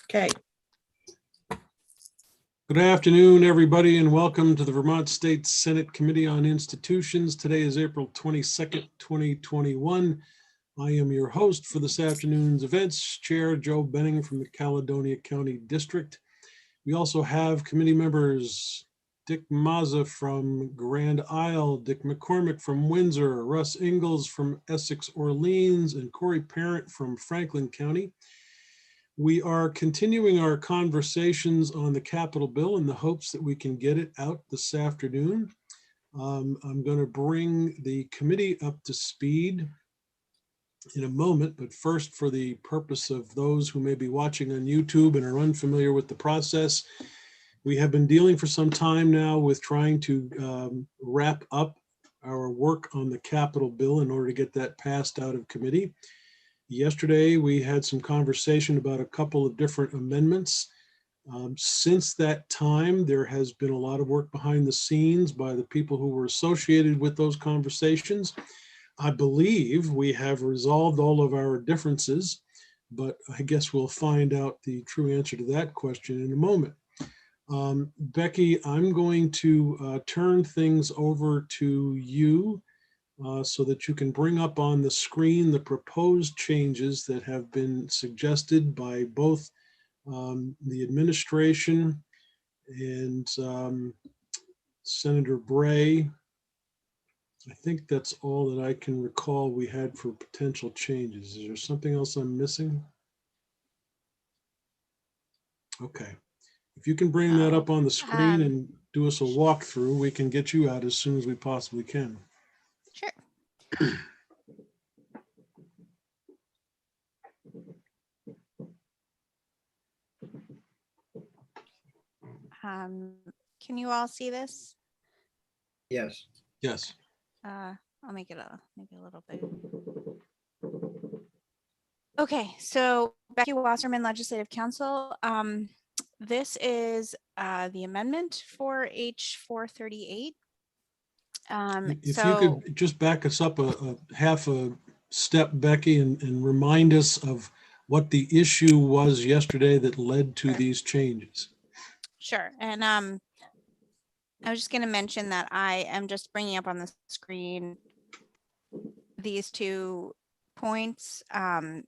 Okay, Good afternoon, everybody, and welcome to the Vermont State Senate Committee on Institutions. Today is April 22nd, 2021. I am your host for this afternoon's events, Chair Joe Benning from the Caledonia County District. We also have committee members Dick Mazza from Grand Isle, Dick McCormick from Windsor, Russ Ingalls from Essex Orleans, and Corey Parent from Franklin County. We are continuing our conversations on the Capitol bill in the hopes that we can get it out this afternoon. I'm going to bring the committee up to speed in a moment, but first, for the purpose of those who may be watching on YouTube and are unfamiliar with the process, we have been dealing for some time now with trying to wrap up our work on the Capitol bill in order to get that passed out of committee. Yesterday, we had some conversation about a couple of different amendments. Since that time, there has been a lot of work behind the scenes by the people who were associated with those conversations. I believe we have resolved all of our differences, but I guess we'll find out the true answer to that question in a moment. Becky, I'm going to turn things over to you so that you can bring up on the screen the proposed changes that have been suggested by both the administration and Senator Bray. I think that's all that I can recall we had for potential changes. Is there something else I'm missing? Okay. If you can bring that up on the screen and do us a walkthrough, we can get you out as soon as we possibly can. Sure. Can you all see this? yes. Yes. I'll make it maybe a little bit. Okay, so Becky Wasserman, Legislative Counsel. This is the amendment for H438. If you could just back us up a half a step, Becky, and remind us of what the issue was yesterday that led to these changes. Sure. And I was just going to mention that I am just bringing up on the screen these 2 points. I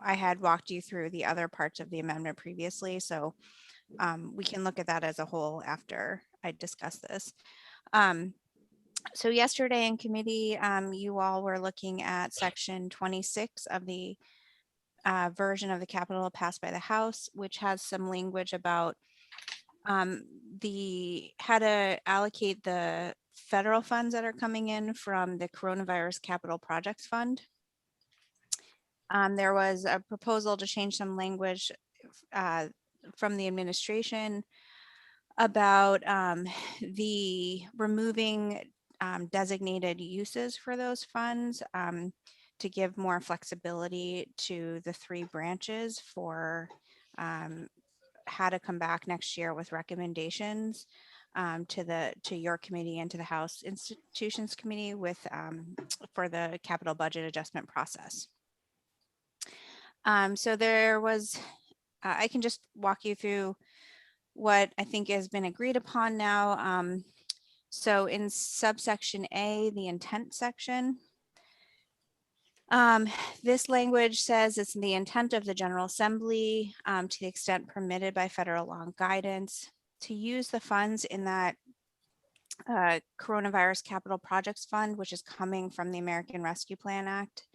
had walked you through the other parts of the amendment previously, so we can look at that as a whole after I discuss this. So yesterday in committee, you all were looking at section 26 of the version of the Capitol passed by the House, which has some language about how to allocate the federal funds that are coming in from the Coronavirus Capital Projects Fund. There was a proposal to change some language from the administration about the removing designated uses for those funds to give more flexibility to the 3 branches for how to come back next year with recommendations to your committee and to the House Institutions Committee with for the capital budget adjustment process. So there was, I can just walk you through what I think has been agreed upon now. So in subsection A, the intent section, this language says it's the intent of the General Assembly to the extent permitted by federal law and guidance to use the funds in that Coronavirus Capital Projects Fund, which is coming from the American Rescue Plan Act,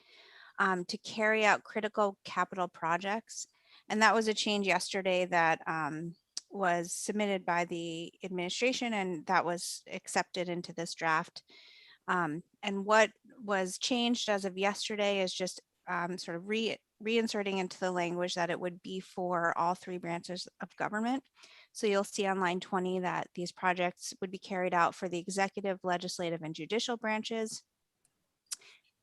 to carry out critical capital projects. And that was a change yesterday that was submitted by the administration, and that was accepted into this draft. And what was changed as of yesterday is just sort of reinserting into the language that it would be for all 3 branches of government. So you'll see on line 20 that these projects would be carried out for the executive, legislative, and judicial branches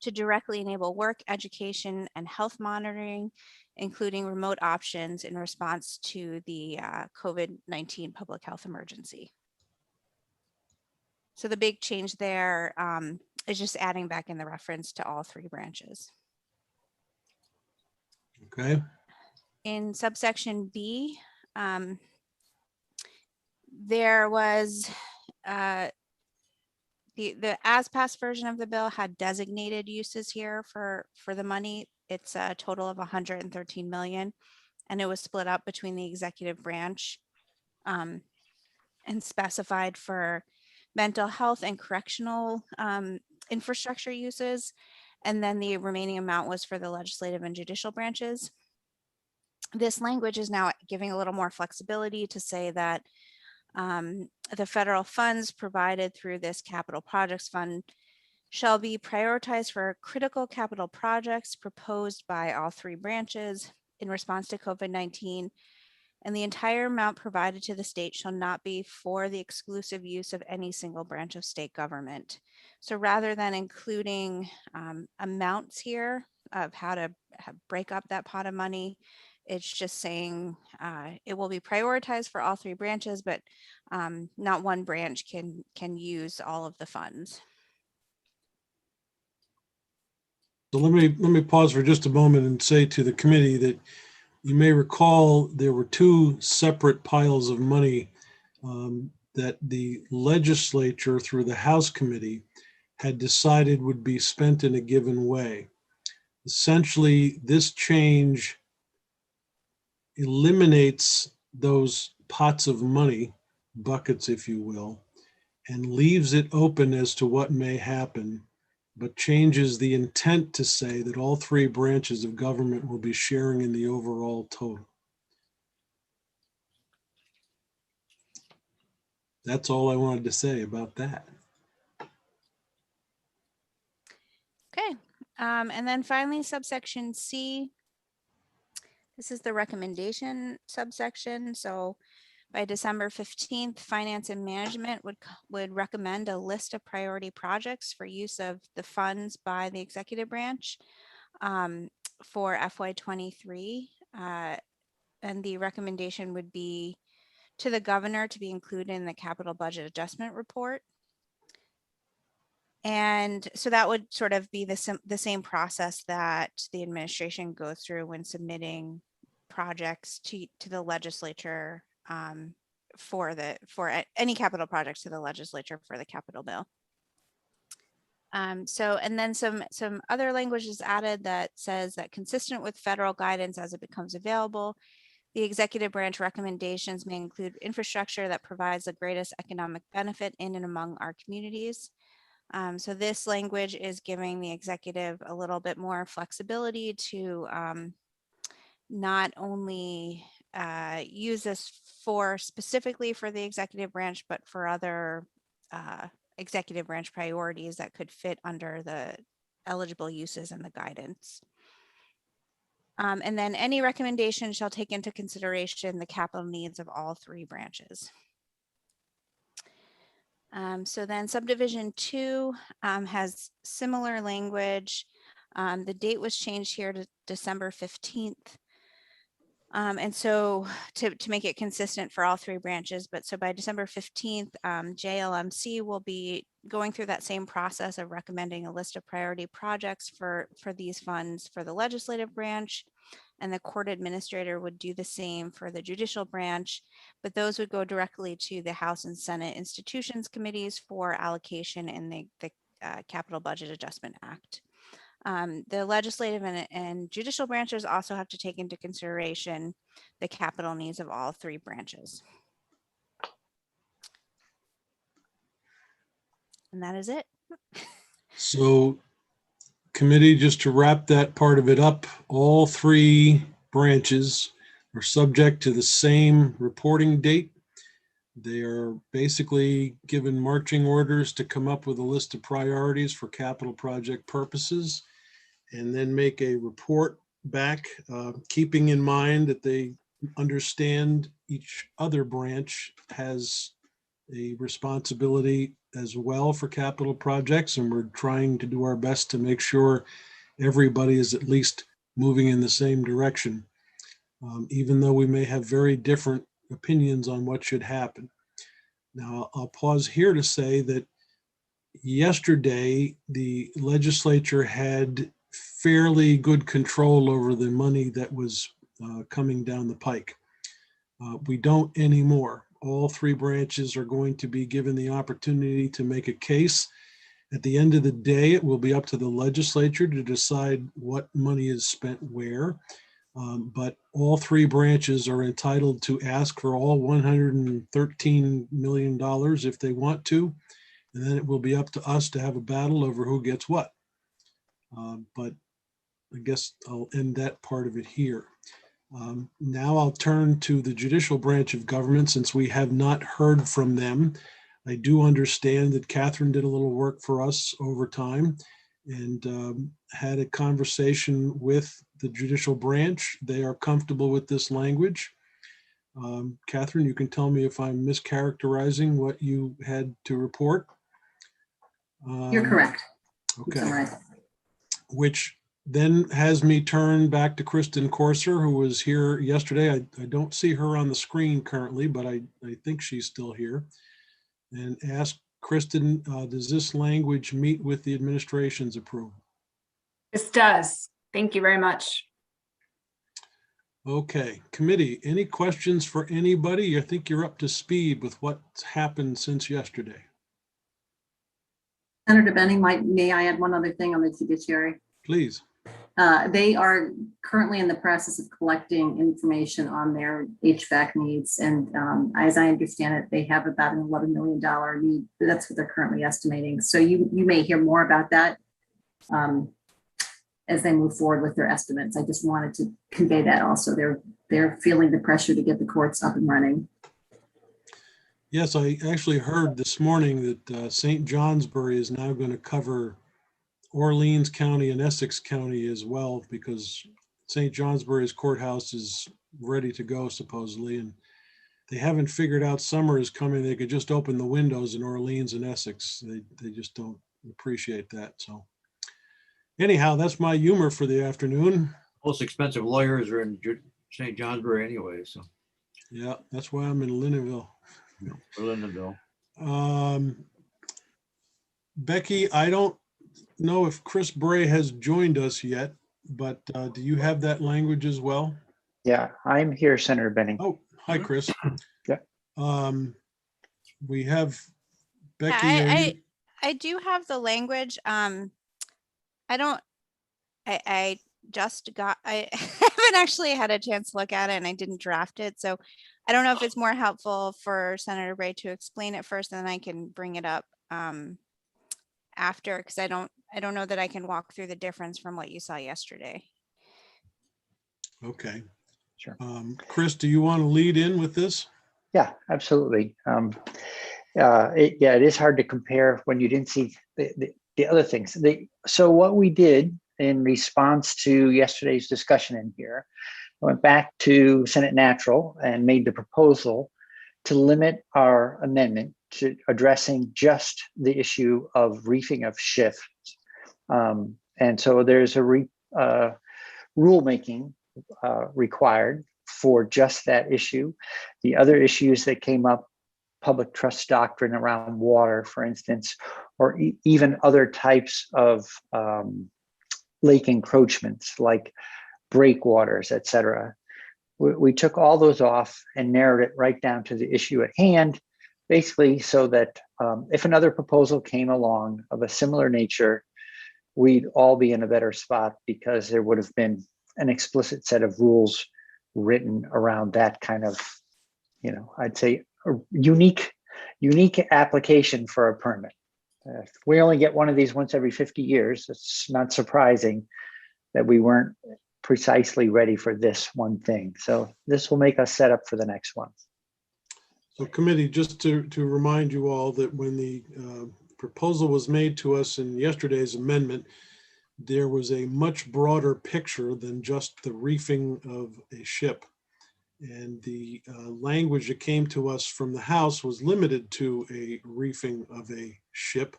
to directly enable work, education, and health monitoring, including remote options in response to the COVID-19 public health emergency. So the big change there is just adding back in the reference to all 3 branches. Okay. in subsection B, there was the as passed version of the bill had designated uses here for the money. It's a total of 113 million, and it was split up between the executive branch and specified for mental health and correctional infrastructure uses. And then the remaining amount was for the legislative and judicial branches. This language is now giving a little more flexibility to say that the federal funds provided through this capital projects fund shall be prioritized for critical capital projects proposed by all three branches in response to COVID-19, and the entire amount provided to the state shall not be for the exclusive use of any single branch of state government. So rather than including amounts here of how to break up that pot of money, it's just saying it will be prioritized for all three branches, but not one branch can use all of the funds. So let me pause for just a moment and say to the committee that you may recall there were two separate piles of money that the legislature through the House committee had decided would be spent in a given way. Essentially, this change eliminates those pots of money, buckets, if you will, and leaves it open as to what may happen, but changes the intent to say that all three branches of government will be sharing in the overall total. That's all I wanted to say about that. Okay, and then finally, subsection C. This is the recommendation subsection. So by December 15th, Finance and Management would recommend a list of priority projects for use of the funds by the executive branch for FY23. And the recommendation would be to the governor to be included in the capital budget adjustment report. And so that would sort of be the same process that the administration goes through when submitting projects to the legislature for any capital projects to the legislature for the capital bill. So, and then some other language is added that says that consistent with federal guidance as it becomes available, the executive branch recommendations may include infrastructure that provides the greatest economic benefit in and among our communities. So this language is giving the executive a little bit more flexibility to not only use this specifically for the executive branch, but for other executive branch priorities that could fit under the eligible uses and the guidance. And then any recommendation shall take into consideration the capital needs of all three branches. So then subdivision 2 has similar language. The date was changed here to December 15th. And so to make it consistent for all three branches, but so by December 15th, JLMC will be going through that same process of recommending a list of priority projects for these funds for the legislative branch, and the court administrator would do the same for the judicial branch, but those would go directly to the House and Senate institutions committees for allocation in the Capital Budget Adjustment Act. The legislative and judicial branches also have to take into consideration the capital needs of all three branches. And that is it. So committee, just to wrap that part of it up, all three branches are subject to the same reporting date. They are basically given marching orders to come up with a list of priorities for capital project purposes, and then make a report back, keeping in mind that they understand each other branch has a responsibility as well for capital projects, and we're trying to do our best to make sure everybody is at least moving in the same direction, even though we may have very different opinions on what should happen. Now, I'll pause here to say that yesterday, the legislature had fairly good control over the money that was coming down the pike. We don't anymore. All three branches are going to be given the opportunity to make a case. At the end of the day, it will be up to the legislature to decide what money is spent where. But all three branches are entitled to ask for all $113 million if they want to. And then it will be up to us to have a battle over who gets what. But I guess I'll end that part of it here. Now I'll turn to the judicial branch of government since we have not heard from them. I do understand that Catherine did a little work for us over time and had a conversation with the judicial branch. They are comfortable with this language. Catherine, you can tell me if I'm mischaracterizing what you had to report. You're correct. Okay. Which then has me turn back to Kristen Corser, who was here yesterday. I don't see her on the screen currently, but I think she's still here. And ask Kristen, does this language meet with the administration's approval? This does. Thank you very much. Okay, committee, any questions for anybody? I think you're up to speed with what's happened since yesterday. Senator Benning, may I add one other thing on the judiciary? Please. They are currently in the process of collecting information on their HVAC needs. And as I understand it, they have about an $11 million need. That's what they're currently estimating. So you may hear more about that as they move forward with their estimates. I just wanted to convey that also. They're feeling the pressure to get the courts up and running. Yes, I actually heard this morning that St. Johnsbury is now going to cover Orleans County and Essex County as well, because St. Johnsbury's courthouse is ready to go supposedly, and they haven't figured out summer is coming. They could just open the windows in Orleans and Essex. They just don't appreciate that. So anyhow, that's my humor for the afternoon. Most expensive lawyers are in St. Johnsbury anyway, so. Yeah, that's why I'm in Linneville. Linneville. Becky, I don't know if Chris Bray has joined us yet, but do you have that language as well? Yeah, I'm here, Senator Benning. Oh, hi, Chris. Yeah. We have Becky. Yeah, I do have the language. I just got, I haven't actually had a chance to look at it and I didn't draft it. So I don't know if it's more helpful for Senator Bray to explain it first and then I can bring it up after, because I don't know that I can walk through the difference from what you saw yesterday. Okay. Sure. Chris, do you want to lead in with this? Yeah, absolutely. It is hard to compare when you didn't see the other things. So what we did in response to yesterday's discussion in here, I went back to Senate Natural and made the proposal to limit our amendment to addressing just the issue of reefing of shifts. And so there's a rulemaking required for just that issue. The other issues that came up, public trust doctrine around water, for instance, or even other types of lake encroachments like breakwaters, et cetera. We took all those off and narrowed it right down to the issue at hand, basically so that if another proposal came along of a similar nature, we'd all be in a better spot because there would have been an explicit set of rules written around that kind of, I'd say a unique application for a permit. If we only get one of these once every 50 years, it's not surprising that we weren't precisely ready for this one thing. So this will make us set up for the next one. So committee, just to remind you all that when the proposal was made to us in yesterday's amendment, there was a much broader picture than just the reefing of a ship. And the language that came to us from the House was limited to a reefing of a ship.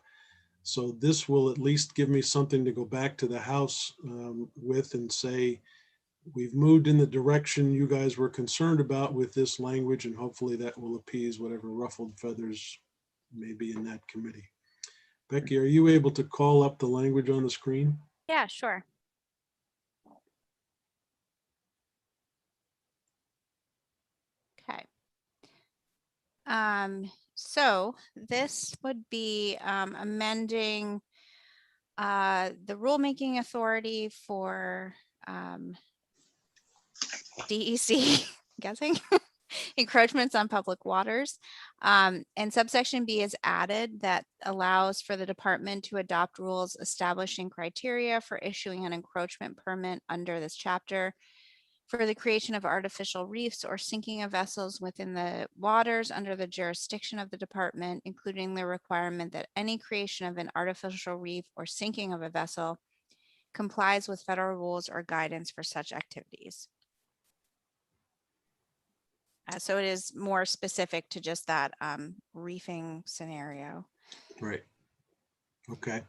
So this will at least give me something to go back to the House with and say, we've moved in the direction you guys were concerned about with this language, and hopefully that will appease whatever ruffled feathers may be in that committee. Becky, are you able to call up the language on the screen? Yeah, sure. So this would be amending the rulemaking authority for DEC, guessing, encroachments on public waters. And subsection B is added that allows for the department to adopt rules establishing criteria for issuing an encroachment permit under this chapter for the creation of artificial reefs or sinking of vessels within the waters under the jurisdiction of the department, including the requirement that any creation of an artificial reef or sinking of a vessel complies with federal rules or guidance for such activities. So it is more specific to just that reefing scenario. Right. Okay.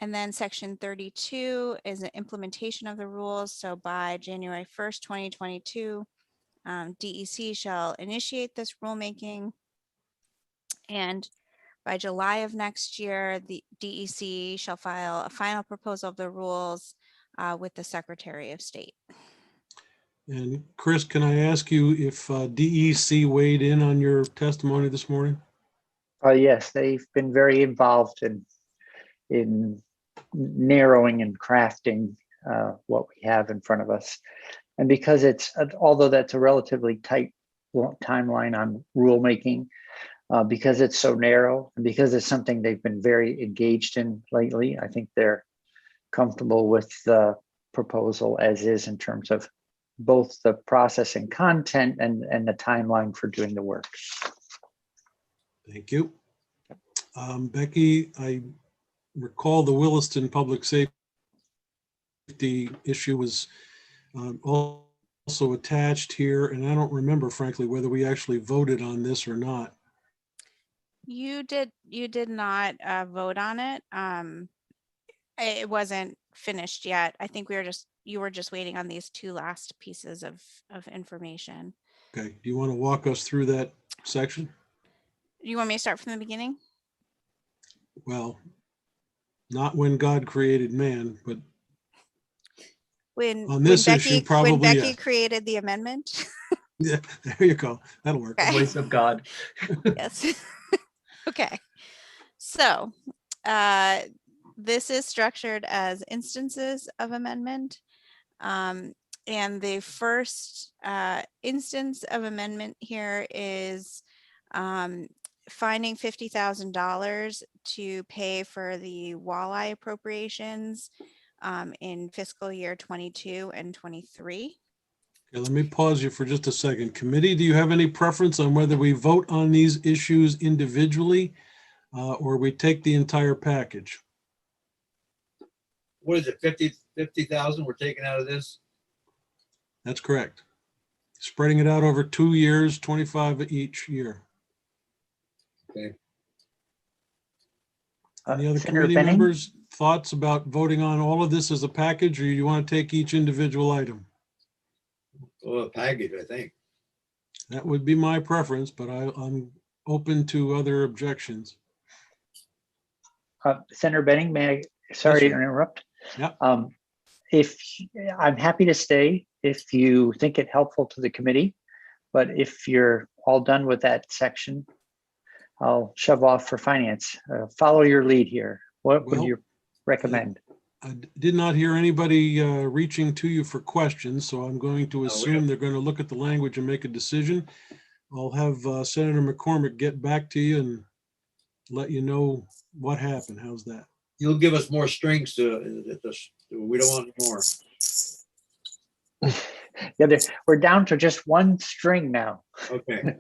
And then section 32 is an implementation of the rules. So by January 1st, 2022, DEC shall initiate this rulemaking. And by July of next year, the DEC shall file a final proposal of the rules with the Secretary of State. And Chris, can I ask you if DEC weighed in on your testimony this morning? Yes, they've been very involved in narrowing and crafting what we have in front of us. And because although that's a relatively tight timeline on rulemaking, because it's so narrow and because it's something they've been very engaged in lately, I think they're comfortable with the proposal as is in terms of both the process and content and the timeline for doing the work. Thank you. Becky, I recall the Williston Public Safety issue was also attached here, and I don't remember, frankly, whether we actually voted on this or not. You did not vote on it. It wasn't finished yet. I think you were just waiting on these two last pieces of information. Okay, do you want to walk us through that section? You want me to start from the beginning? Well, not when God created man, but When on this issue, probably, when Becky yeah. created the amendment. Yeah, there you go. That'll work. Okay. Voice of God. Yes. Okay. So this is structured as instances of amendment. And the first instance of amendment here is finding $50,000 to pay for the walleye appropriations in fiscal year 22 and 23. Okay, let me pause you for just a second. Committee, do you have any preference on whether we vote on these issues individually or we take the entire package? What is it, 50,000 we're taking out of this? That's correct. Spreading it out over 2 years, 25 each year. Okay. Any other Senator committee Benning? members, thoughts about voting on all of this as a package, or you want to take each individual item? Oh, a package, I think. That would be my preference, but I'm open to other objections. Senator Benning, sorry to interrupt. Yeah. If I'm happy to stay if you think it helpful to the committee, but if you're all done with that section, I'll shove off for finance. Follow your lead here. What would Well, you recommend? I did not hear anybody reaching to you for questions, so I'm going to assume they're going to look at the language and make a decision. I'll have Senator McCormick get back to you and let you know what happened. How's that? You'll give us more strings to this. We don't want more. Yeah, we're down to just one string now. Okay.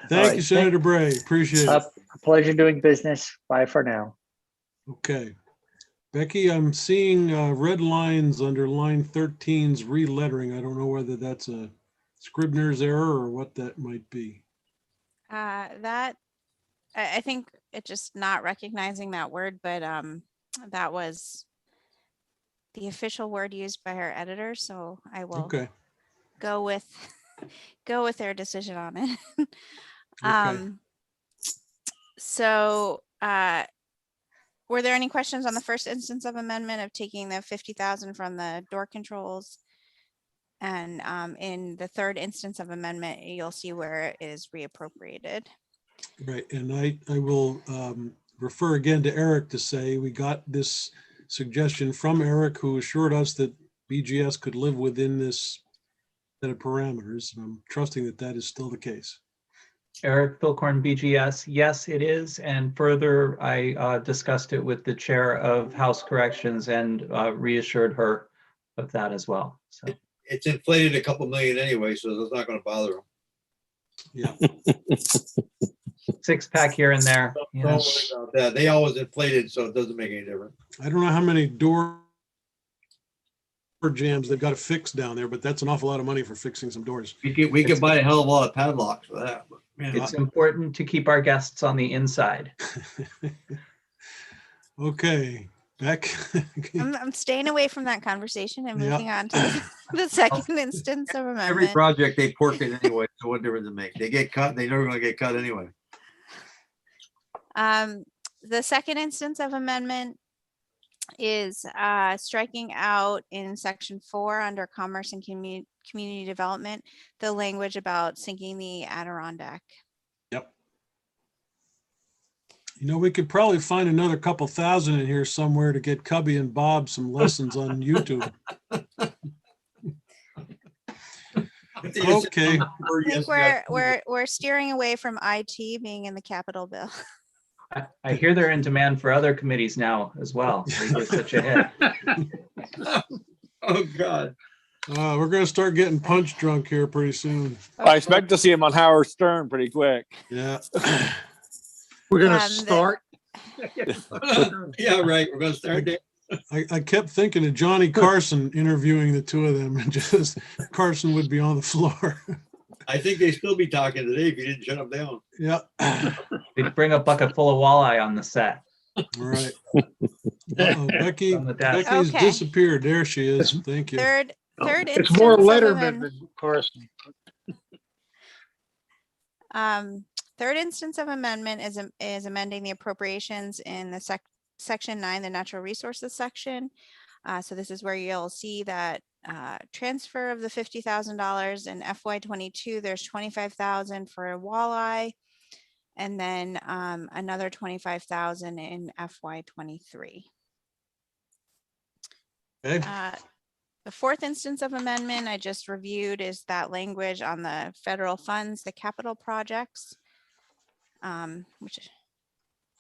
Thank right, you, Senator Bray. Appreciate it. A pleasure doing business. Bye for now. Okay. Becky, I'm seeing red lines under line 13's relettering. I don't know whether that's a Scribner's error or what that might be. I think it's just not recognizing that word, but that was the official word used by our editor, so I will Okay. go with their decision on it. Okay. So were there any questions on the first instance of amendment of taking the 50,000 from the door controls And in the third instance of amendment, you'll see where it is reappropriated. Right, and I will refer again to Eric to say we got this suggestion from Eric, who assured us that BGS could live within this set of parameters. And I'm trusting that that is still the case. Eric Philcorn, BGS. Yes, it is. And further, I discussed it with the chair of House Corrections and reassured her of that as well. So It's inflated a couple million anyway, so it's not gonna bother them. Yeah, 6-pack here and there. You Don't know. worry about that. They always inflated, so it doesn't make any difference. I don't know how many door jams they've got to fix down there, but that's an awful lot of money for fixing some doors. We could buy a hell of a lot of padlocks for that. But, man, It's important to keep our guests on the inside. Okay, Beck. I'm staying away from that conversation and Yeah. moving on to the second instance of every amendment. project they pork it anyway, so what difference it make? They get cut, they never gonna get cut anyway. The second instance of amendment is striking out in section 4 under commerce and community development, the language about sinking the Adirondack. Yep. You know, we could probably find another couple thousand in here somewhere to get Cubby and Bob some lessons on YouTube. Okay. I think we're steering away from IT being in the capital bill. I hear they're in demand for other committees now as well. They get such a hit. Oh, God. We're gonna start getting punch drunk here pretty soon. I expect to see him on Howard Stern pretty quick. Yeah. We're gonna The- start. Yeah, right. We're gonna start there. I kept thinking of Johnny Carson interviewing the two of them, and just Carson would be on the floor. I think they still be talking today if you didn't shut them down. Yeah. They bring a bucket full of walleye on the set. All right. Uh-oh, Becky, On the desk. Becky's Okay. disappeared. There she is. Thank you. Third It's instance more of Letterman than Carson. Third instance of amendment is amending the appropriations in the section 9, the natural resources section. So this is where you'll see that transfer of the $50,000 in FY22. There's 25,000 for a walleye, and then another 25,000 in FY23. Okay. The fourth instance of amendment I just reviewed is that language on the federal funds, the capital projects. Which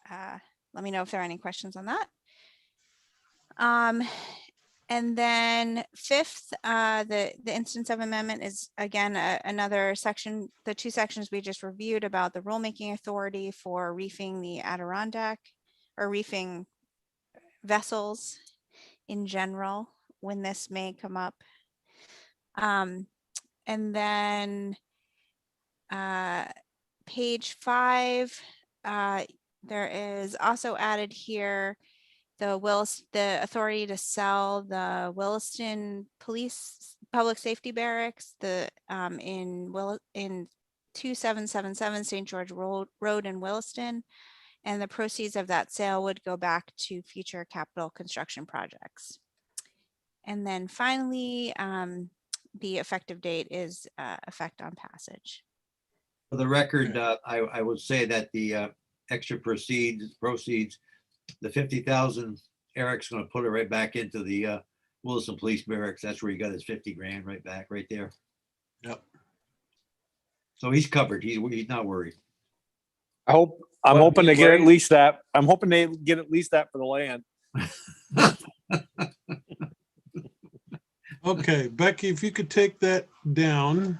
let me know if there are any questions on that. And then fifth, the instance of amendment is again another section, the two sections we just reviewed about the rulemaking authority for reefing the Adirondack, or reefing vessels in general, when this may come up. And then page 5, there is also added here the authority to sell the Williston Police Public Safety Barracks, in 2777 St. George Road in Williston, and the proceeds of that sale would go back to future capital construction projects. And then finally, the effective date is effect on passage. For the record, I would say that the extra proceeds, the 50,000, Eric's gonna put it right back into the Williston Police Barracks. That's where he got his 50 grand right back, right there. Yep. So he's covered. He's not worried. I'm What, hoping to he's get at worried? least that. I'm hoping they get at least that for the land. Okay, Becky, if you could take that down.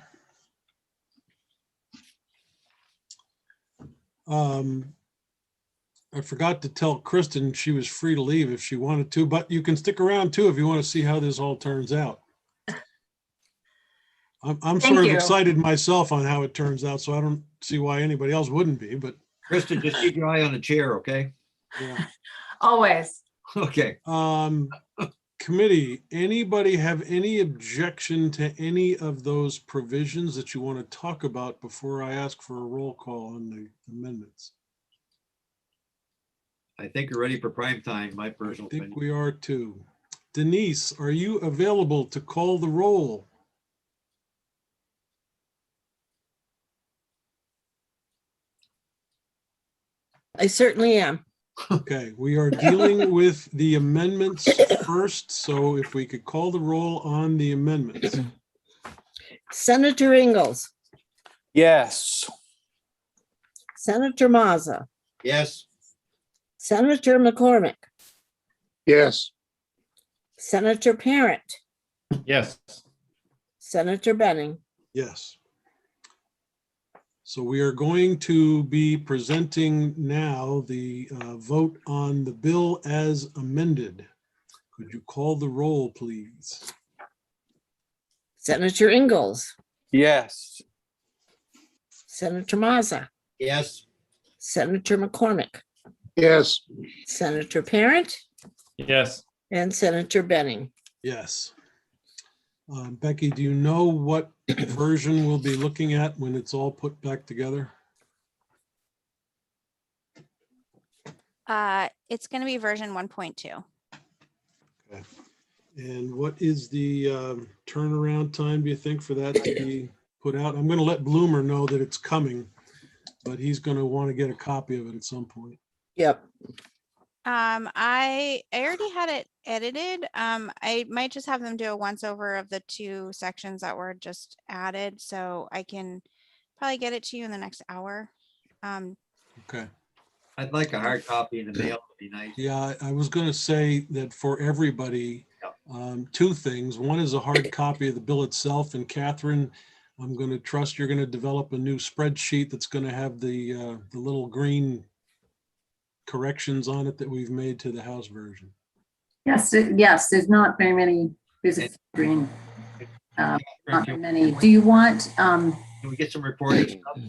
I forgot to tell Kristen she was free to leave if she wanted to, but you can stick around too if you want to see how this all turns out. I'm Thank sort of you. excited myself on how it turns out, so I don't see why anybody else wouldn't be, but Kristen, just keep your eye on the chair, okay? yeah. Always. Okay. Committee, anybody have any objection to any of those provisions that you want to talk about before I ask for a roll call on the amendments? I think you're ready for prime time, my I personal think opinion. we are too. Denise, are you available to call the roll? I certainly am. Okay, we are dealing with the amendments first, so if we could call the roll on the amendments. Senator Ingalls, Yes. Senator Mazza, Yes, Senator McCormick, Yes, Senator Parent, Yes. Senator Benning. Yes. So we are going to be presenting now the vote on the bill as amended. Could you call the roll, please? Senator Ingalls, Yes. Senator Mazza, yes, Senator McCormick, yes, Senator Parent, Yes. and Senator Benning. Yes. Becky, do you know what version we'll be looking at when it's all put back together? It's gonna be version 1.2. And what is the turnaround time, do you think, for that to be put out? I'm going to let Bloomer know that it's coming, but he's going to want to get a copy of it at some point. Yep. I already had it edited. I might just have them do a once over of the 2 sections that were just added, so I can probably get it to you in the next hour. Okay. I'd like a hard copy in the mail, would be nice. Yeah, I was going to say that for everybody, 2 things. One is a hard copy of the bill itself. And Catherine, I'm going to trust you're going to develop a new spreadsheet that's going to have the little green corrections on it that we've made to the House version. Yes, yes, there's not very many, there's a few green, not very many. Do you want, Can we get some reporting stuff,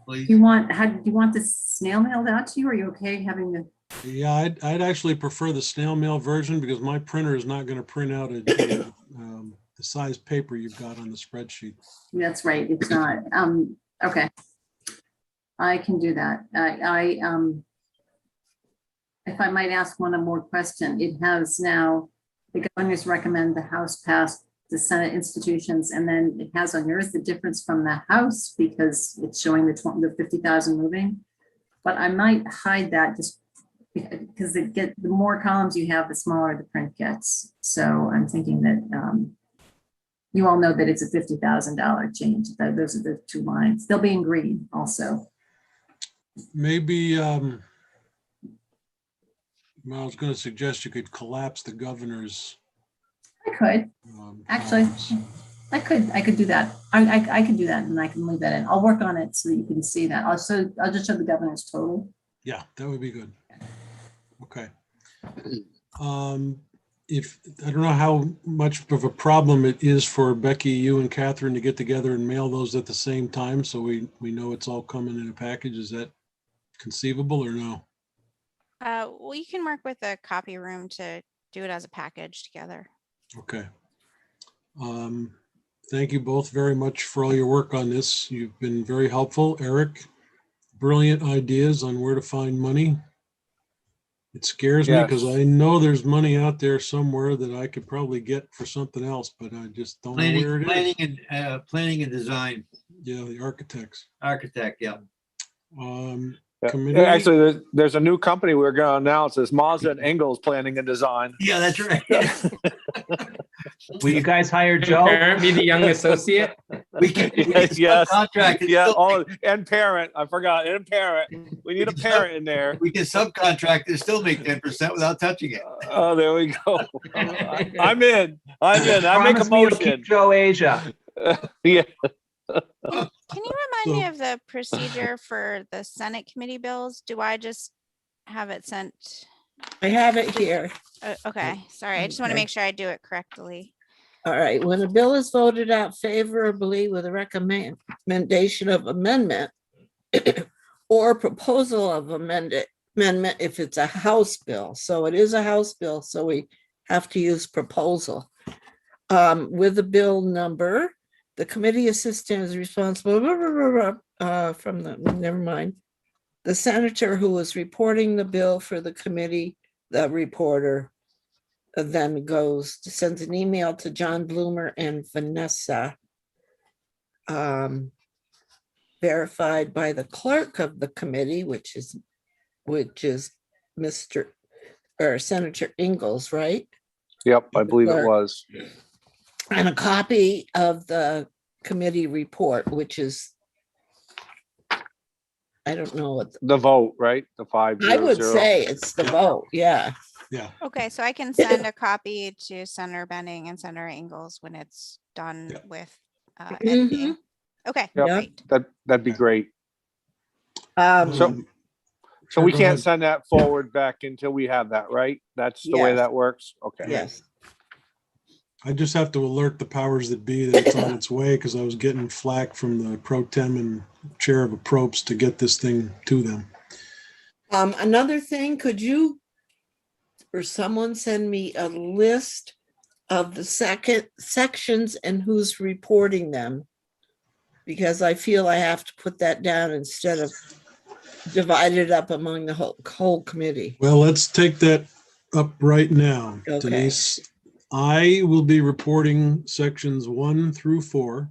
please? do you want this snail mailed out to you? Are you okay having the, Yeah, I'd actually prefer the snail mail version because my printer is not going to print out the size paper you've got on the spreadsheet. that's right, it's not, okay. I can do that. If I might ask one more question, it has now, the governors recommend the House pass the Senate institutions, and then it has on yours the difference from the House because it's showing the 50,000 moving. But I might hide that just because the more columns you have, the smaller the print gets. So I'm thinking that you all know that it's a $50,000 change. Those are the 2 lines. They'll be in green also. Maybe, well, I was going to suggest you could collapse the governor's. I could. Actually, columns. I could do that. I could do that and I can leave that in. I'll work on it so that you can see that. I'll just show the governor's total. Yeah, that would be good. Okay. If, I don't know how much of a problem it is for Becky, you and Catherine to get together and mail those at the same time, so we know it's all coming in a package. Is that conceivable or no? Well, you can work with the copy room to do it as a package together. Okay. Thank you both very much for all your work on this. You've been very helpful. Eric, brilliant ideas on where to find money. It scares me because I know there's money out there somewhere that I could probably get for something else, but I just don't know where it is. Planning and design, Yeah, the architects. architect, yeah. Committee. Actually, there's a new company we're going to announce. It's Mazda and Ingalls Planning and Design. Yeah, that's right. Will you guys hire Joe? Parent be the young associate. We can Yes. subcontract it. Yeah, still- and parent. I forgot. And parent. We need a parent in there. We can subcontract and still make 10% without touching it. Oh, there we go. I'm in. I make a Promise me you'll keep motion. Joe Asia. Yeah. Can you remind me of the procedure for the Senate committee bills? Do I just have it sent? I have it here. Okay, sorry. I just want to Okay. make sure I do it correctly. All right, when a bill is voted out favorably with a recommendation of amendment or proposal of amendment if it's a House bill. So it is a House bill, so we have to use proposal. With the bill number, the committee assistant is responsible from the, never mind. The senator who is reporting the bill for the committee, the reporter, then sends an email to John Bloomer and Vanessa, verified by the clerk of the committee, which is which is Mr. or Senator Ingalls, right? Yep, I believe it Clerk. was. And a copy of the committee report, which is, I don't know what, The vote, right? The I would 5-0. say it's the vote, yeah. Yeah, Okay, so I can send a copy to Senator Benning and Senator Ingalls when it's done Yep. with Mhm. editing. Okay, Yep. great. That'd be great. Um, So- So Sure, we go can't ahead. send that forward back until we have that, right? That's the way Yes. that works? Okay. yes, I just have to alert the powers that be that it's on its way because I was getting flack from the pro tem and chair of approps to get this thing to them. another thing, could you or someone send me a list of the sections and who's reporting them? Because I feel I have to put that down instead of divide it up among the whole committee. Well, let's take that up right now, Okay. Denise. I will be reporting sections 1 through 4.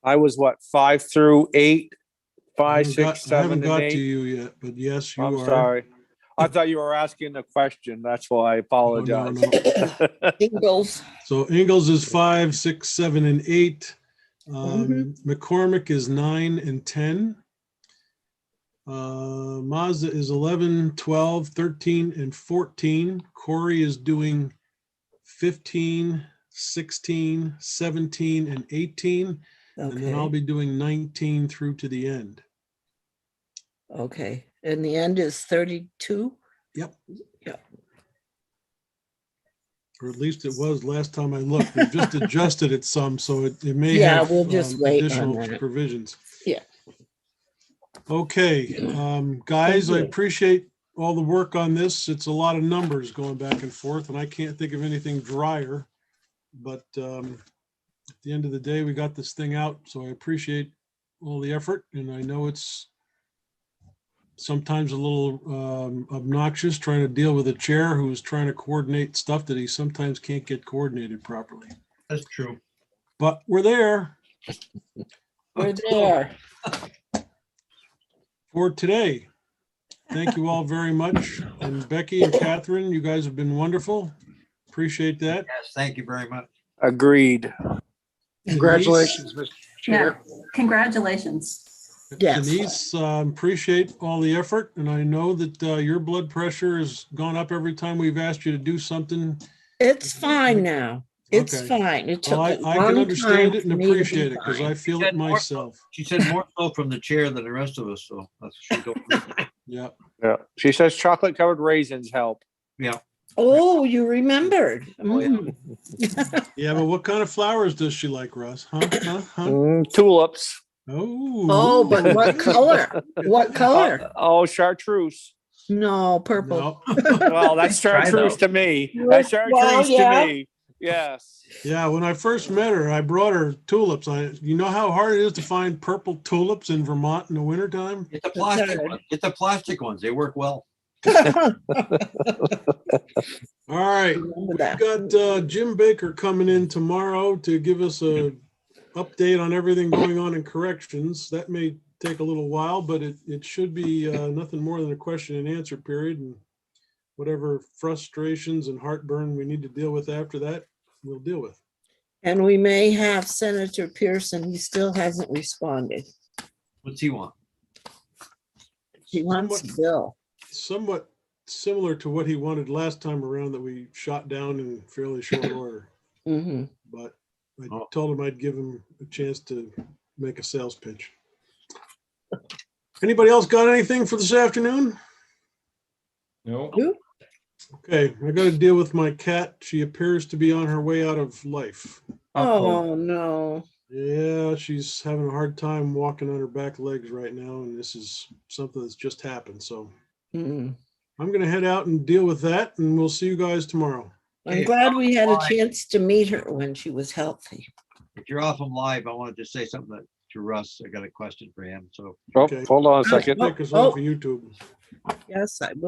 I was what, 5 through 8, I 5, haven't 6, got 7, and to 8? you yet, but yes, you I'm are. sorry. I thought you were asking a question. That's why I apologize. no. Ingalls, So Ingalls is 5, 6, 7, and 8. Mhm. McCormick is 9 and 10. Mazda is 11, 12, 13, and 14. Corey is doing 15, 16, 17, and 18. And then I'll okay, be doing 19 through to the end. okay, and the end is 32? Yep. Yeah. Or at least it was last time I looked. We've just adjusted it some, so it may Yeah, have we'll just wait on additional that. provisions. Yeah. Okay, guys, I you. appreciate all the work on this. It's a lot of numbers going back and forth, and I can't think of anything drier. But at the end of the day, we got this thing out, so I appreciate all the effort, and I know it's sometimes a little obnoxious trying to deal with a chair who's trying to coordinate stuff that he sometimes can't get coordinated properly. That's true. But we're there We're there. for today. Thank you all very much. And Becky and Catherine, you guys have been wonderful. Appreciate that. Yes, thank you very much. Agreed. Congratulations, Mr. Yeah, Chair. congratulations. Yes. Denise, appreciate all the effort. And I know that your blood pressure has gone up every time we've asked you to do something. It's fine now. It's Okay. fine. It took Well, a I can long understand time it for and me to be appreciate it because fine. I feel She it said more myself. She said more so from the chair than the rest of us, so that's she don't. Yeah. Yeah. She says chocolate covered raisins help. Yeah. Oh, you remembered. Oh, yeah. Yeah, but what kind of flowers does she like, Russ? Huh? Tulips. Oh. Oh, but what color? What color? Oh, chartreuse. No, purple. No. Well, that's Try, chartreuse though. to me. That's Well, chartreuse yeah. to me. Yes. Yeah, when I first met her, I brought her tulips. You know how hard it is to find purple tulips in Vermont in the wintertime? It's the plastic hard. ones. It's the plastic ones. They work well. All right. Remember We've that. got Jim Baker coming in tomorrow to give us a update on everything going on in corrections. That may take a little while, but it should be nothing more than a question and answer period. And whatever frustrations and heartburn we need to deal with after that, we'll deal with. And we may have Senator Pearson. He still hasn't responded. What's he want? He wants a bill. Somewhat similar to what he wanted last time around that we shot down in fairly short order. Mhm. But I Oh. told him I'd give him a chance to make a sales pitch. Anybody else got anything for this afternoon? No. Okay, I got to deal with my cat. She appears to be on her way out of life. Oh, no. Yeah, she's having a hard time walking on her back legs right now, and this is something that's just happened. So Mm. I'm going to head out and deal with that, and we'll see you guys tomorrow. I'm Okay, glad we had a bye. chance to meet her when she was healthy. If you're off on live, I wanted to say something to Russ. I got a question for him. So Oh, Okay. hold on a second. Take us Oh. off of YouTube. Yes, I will.